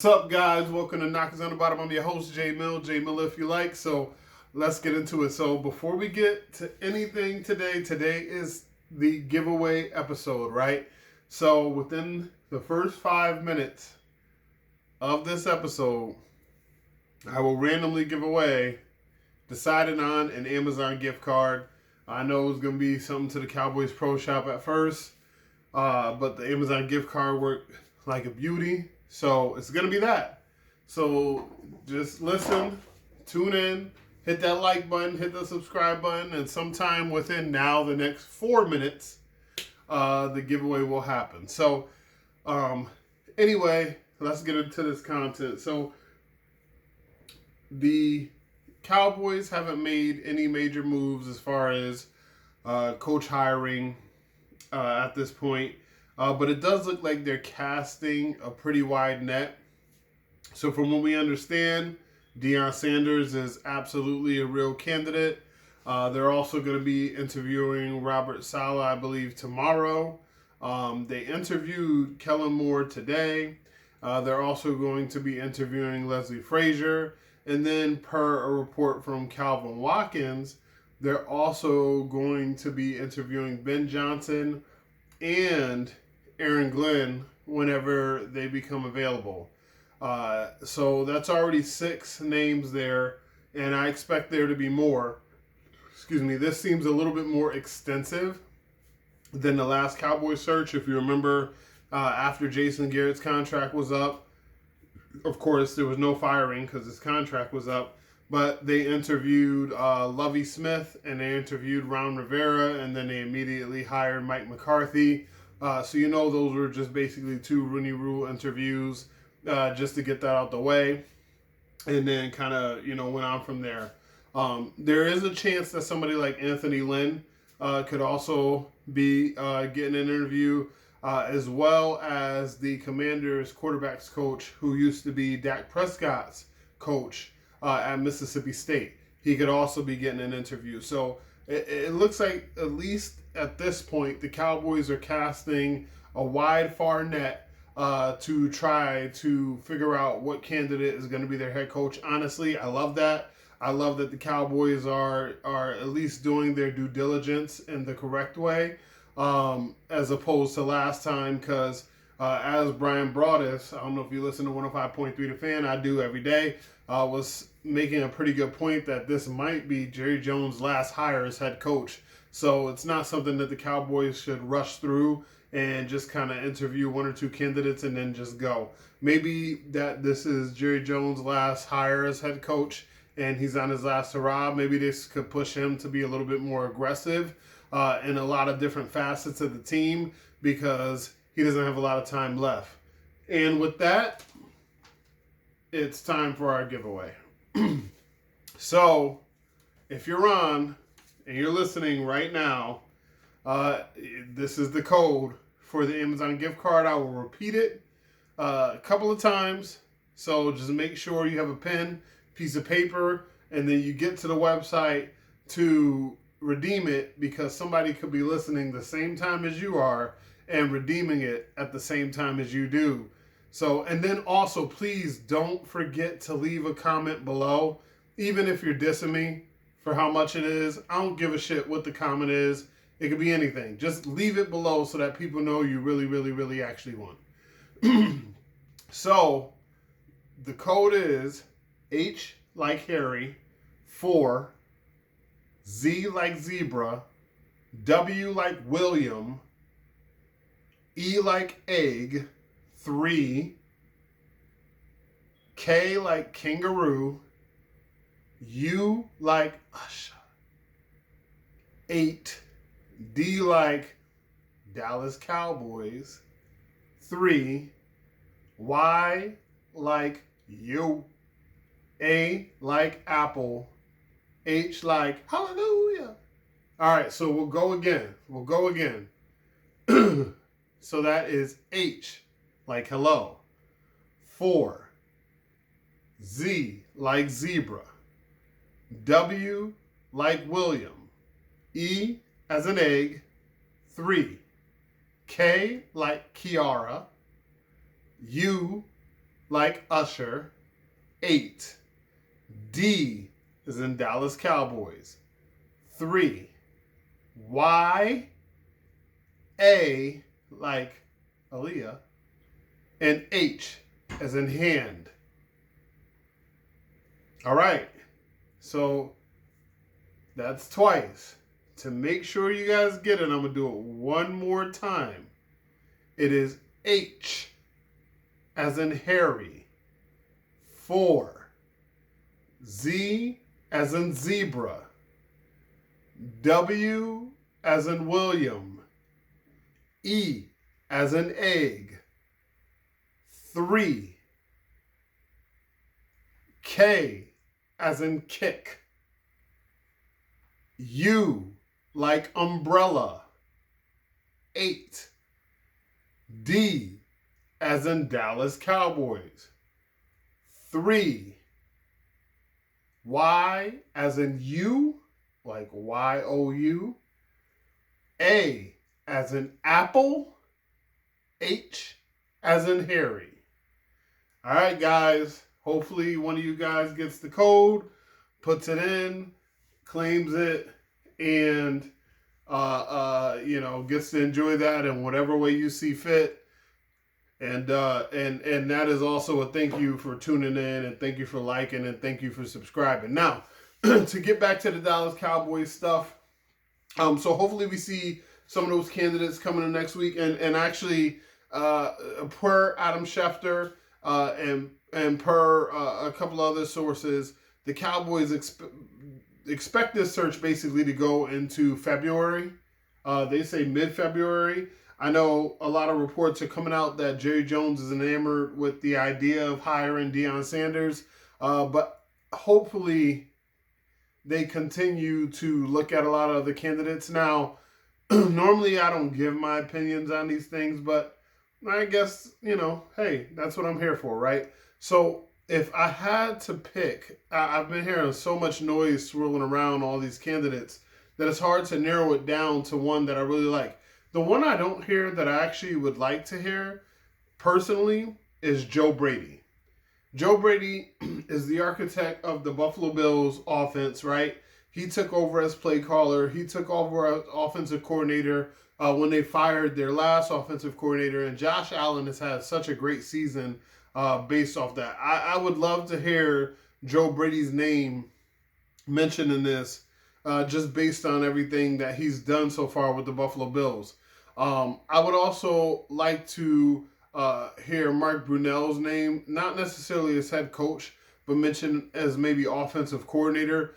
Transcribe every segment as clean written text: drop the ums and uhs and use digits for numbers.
What's up, guys? Welcome to Knockers on the Bottom. I'm your host, J Mill. J Mill, if you like. So let's get into it. So before we get to anything today is the giveaway episode, right? So within the first 5 minutes of this episode, I will randomly give away, decided on, an Amazon gift card. I know it's going to be something to the Cowboys Pro Shop at first, but the Amazon gift card worked like a beauty. So it's going to be that. So just listen, tune in, hit that like button, hit the subscribe button, and sometime within now the next 4 minutes, the giveaway will happen. So anyway, let's get into this content. So the Cowboys haven't made any major moves as far as coach hiring at this point. But it does look like they're casting a pretty wide net. So from what we understand, Deion Sanders is absolutely a real candidate. They're also going to be interviewing Robert Saleh, I believe, tomorrow. They interviewed Kellen Moore today. They're also going to be interviewing Leslie Frazier. And then per a report from Calvin Watkins, they're also going to be interviewing Ben Johnson and Aaron Glenn whenever they become available. So that's already 6 names there, and I expect there to be more. Excuse me, this seems a little bit more extensive than the last Cowboy search. If you remember, after Jason Garrett's contract was up, of course, there was no firing because his contract was up, but they interviewed Lovie Smith and they interviewed Ron Rivera, and then they immediately hired Mike McCarthy. So those were just basically 2 Rooney Rule interviews just to get that out the way, and then kind of went on from there. There is a chance that somebody like Anthony Lynn could also be getting an interview, as well as the Commanders quarterbacks coach who used to be Dak Prescott's coach at Mississippi State. He could also be getting an interview. So it looks like, at least at this point, the Cowboys are casting a wide, far net to try to figure out what candidate is going to be their head coach. Honestly, I love that. I love that the Cowboys are at least doing their due diligence in the correct way, as opposed to last time, because as Brian Broaddus, I don't know if you listen to 105.3 The Fan, I do every day, was making a pretty good point that this might be Jerry Jones' last hire as head coach. So it's not something that the Cowboys should rush through and just kind of interview 1 or 2 candidates and then just go. Maybe that this is Jerry Jones' last hire as head coach and he's on his last hurrah. Maybe this could push him to be a little bit more aggressive in a lot of different facets of the team because he doesn't have a lot of time left. And with that, it's time for our giveaway. So, if you're on and you're listening right now, this is the code for the Amazon gift card. I will repeat it a couple of times. So just make sure you have a pen, piece of paper, and then you get to the website to redeem it, because somebody could be listening the same time as you are and redeeming it at the same time as you do. So, and then also, please don't forget to leave a comment below, even if you're dissing me for how much it is. I don't give a shit what the comment is. It could be anything. Just leave it below so that people know you really, really, really actually won. So, the code is H like Harry, 4, Z like zebra, W like William, E like egg, 3, K like kangaroo, U like Usher, 8, D like Dallas Cowboys, 3, Y like you, A like apple, H like hallelujah. All right, so we'll go again. So that is H like hello, 4, Z like zebra, W like William, E as an egg, 3, K like Kiara, U like Usher. 8. D is in Dallas Cowboys. 3. Y. A like Aaliyah. And H as in hand. All right. So that's twice. To make sure you guys get it, I'm going to do it one more time. It is H as in Harry. 4. Z as in zebra. W as in William. E as in egg. 3. K as in kick. U like umbrella. 8. D as in Dallas Cowboys. 3. Y as in you, like Y-O-U. A as in apple. H as in Harry. All right, guys. Hopefully one of you guys gets the code, puts it in, claims it, and gets to enjoy that in whatever way you see fit. And that is also a thank you for tuning in, and thank you for liking, and thank you for subscribing. Now, to get back to the Dallas Cowboys stuff, so hopefully we see some of those candidates coming in next week, and actually per Adam Schefter and per a couple other sources, the Cowboys expect this search basically to go into February. They say mid-February. I know a lot of reports are coming out that Jerry Jones is enamored with the idea of hiring Deion Sanders, but hopefully they continue to look at a lot of other candidates. Now, normally I don't give my opinions on these things, but I guess, hey, that's what I'm here for, right? So if I had to pick, I've been hearing so much noise swirling around all these candidates that it's hard to narrow it down to one that I really like. The one I don't hear that I actually would like to hear, personally, is Joe Brady. Joe Brady is the architect of the Buffalo Bills offense, right? He took over as play caller. He took over as offensive coordinator when they fired their last offensive coordinator. And Josh Allen has had such a great season based off that. I would love to hear Joe Brady's name mentioned in this just based on everything that he's done so far with the Buffalo Bills. I would also like to hear Mark Brunell's name, not necessarily as head coach, but mentioned as maybe offensive coordinator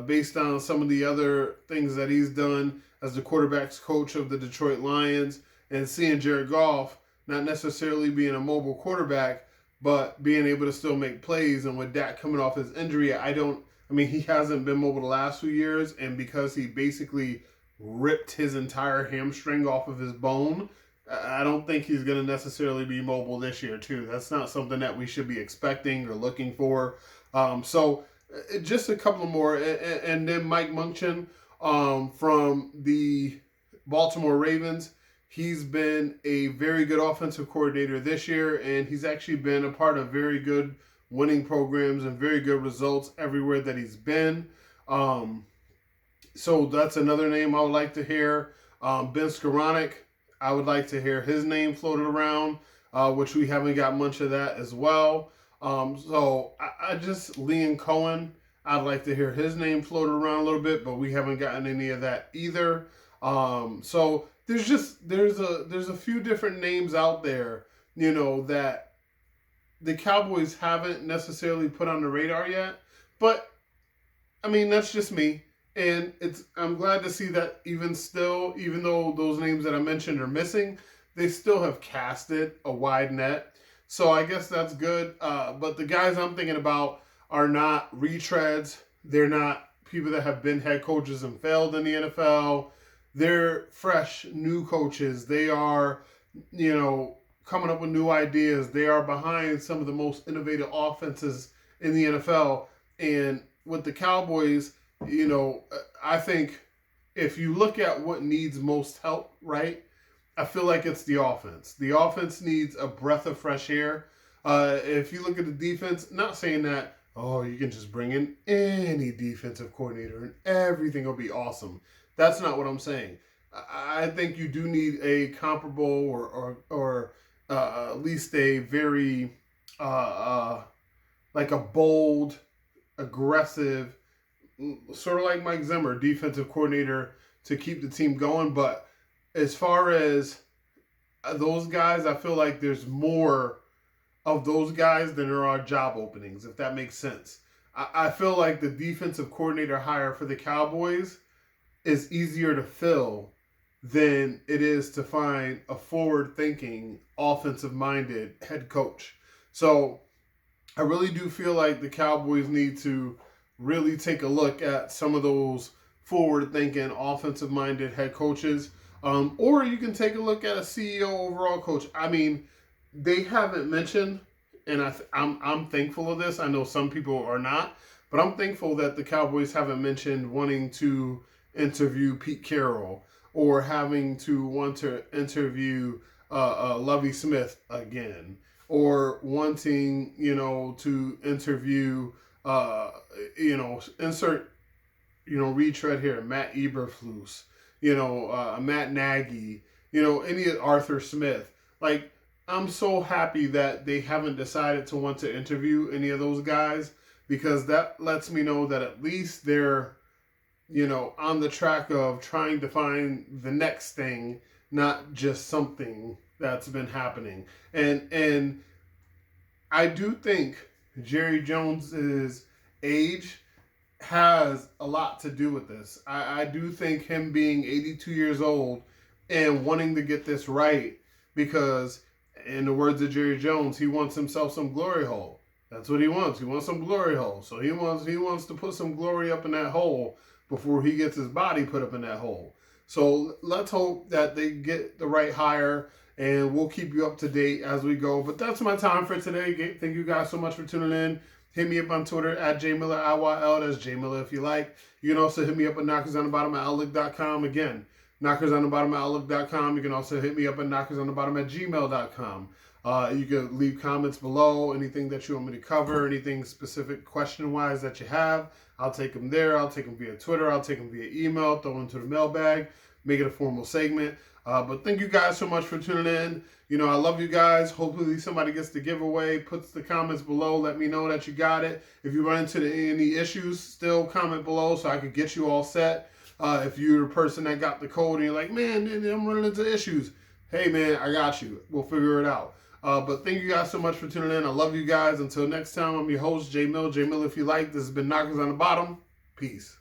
based on some of the other things that he's done as the quarterback's coach of the Detroit Lions, and seeing Jared Goff not necessarily being a mobile quarterback, but being able to still make plays. And with Dak coming off his injury, he hasn't been mobile the last few years, and because he basically ripped his entire hamstring off of his bone, I don't think he's going to necessarily be mobile this year, too. That's not something that we should be expecting or looking for. So just a couple more. And then Mike Munchen from the Baltimore Ravens. He's been a very good offensive coordinator this year, and he's actually been a part of very good winning programs and very good results everywhere that he's been. So that's another name I would like to hear. Ben Skoranek, I would like to hear his name floated around, which we haven't got much of that as well. So I just, Liam Cohen, I'd like to hear his name floated around a little bit, but we haven't gotten any of that either. So there's a few different names out there, that the Cowboys haven't necessarily put on the radar yet. But that's just me. And I'm glad to see that even though those names that I mentioned are missing, they still have casted a wide net. So I guess that's good. But the guys I'm thinking about are not retreads. They're not people that have been head coaches and failed in the NFL. They're fresh, new coaches. They are, coming up with new ideas. They are behind some of the most innovative offenses in the NFL. And with the Cowboys, I think if you look at what needs most help, right, I feel like it's the offense. The offense needs a breath of fresh air. If you look at the defense, not saying that, oh, you can just bring in any defensive coordinator and everything will be awesome. That's not what I'm saying. I think you do need a comparable or at least a very like a bold, aggressive, sort of like Mike Zimmer, defensive coordinator to keep the team going. But as far as those guys, I feel like there's more of those guys than there are job openings, if that makes sense. I feel like the defensive coordinator hire for the Cowboys is easier to fill than it is to find a forward thinking, offensive minded head coach. So I really do feel like the Cowboys need to really take a look at some of those forward thinking, offensive minded head coaches. Or you can take a look at a CEO overall coach. I mean, they haven't mentioned, and I'm thankful of this. I know some people are not, but I'm thankful that the Cowboys haven't mentioned wanting to interview Pete Carroll or having to want to interview Lovie Smith again, or wanting to interview insert retread here, Matt Eberflus, Matt Nagy, any Arthur Smith. Like, I'm so happy that they haven't decided to want to interview any of those guys, because that lets me know that at least they're, on the track of trying to find the next thing, not just something that's been happening. And I do think Jerry Jones's age has a lot to do with this. I do think him being 82 years old and wanting to get this right, because in the words of Jerry Jones, he wants himself some glory hole. That's what he wants. He wants some glory hole. So he wants to put some glory up in that hole before he gets his body put up in that hole. So let's hope that they get the right hire, and we'll keep you up to date as we go. But that's my time for today. Thank you guys so much for tuning in. Hit me up on Twitter at JMiller, IYL. That's JMiller if you like. You can also hit me up at knockersonthebottom@outlook.com. Again, knockersonthebottom@outlook.com. You can also hit me up at knockersonthebottom@gmail.com. You can leave comments below, anything that you want me to cover, anything specific question-wise that you have. I'll take them there. I'll take them via Twitter. I'll take them via email, throw them into the mailbag, make it a formal segment. But thank you guys so much for tuning in. I love you guys. Hopefully somebody gets the giveaway, puts the comments below. Let me know that you got it. If you run into any issues, still comment below so I can get you all set. If you're the person that got the code and you're like, man, I'm running into issues. Hey, man, I got you. We'll figure it out. But thank you guys so much for tuning in. I love you guys. Until next time, I'm your host, J Mill. J Mill if you like. This has been Knockers on the Bottom. Peace.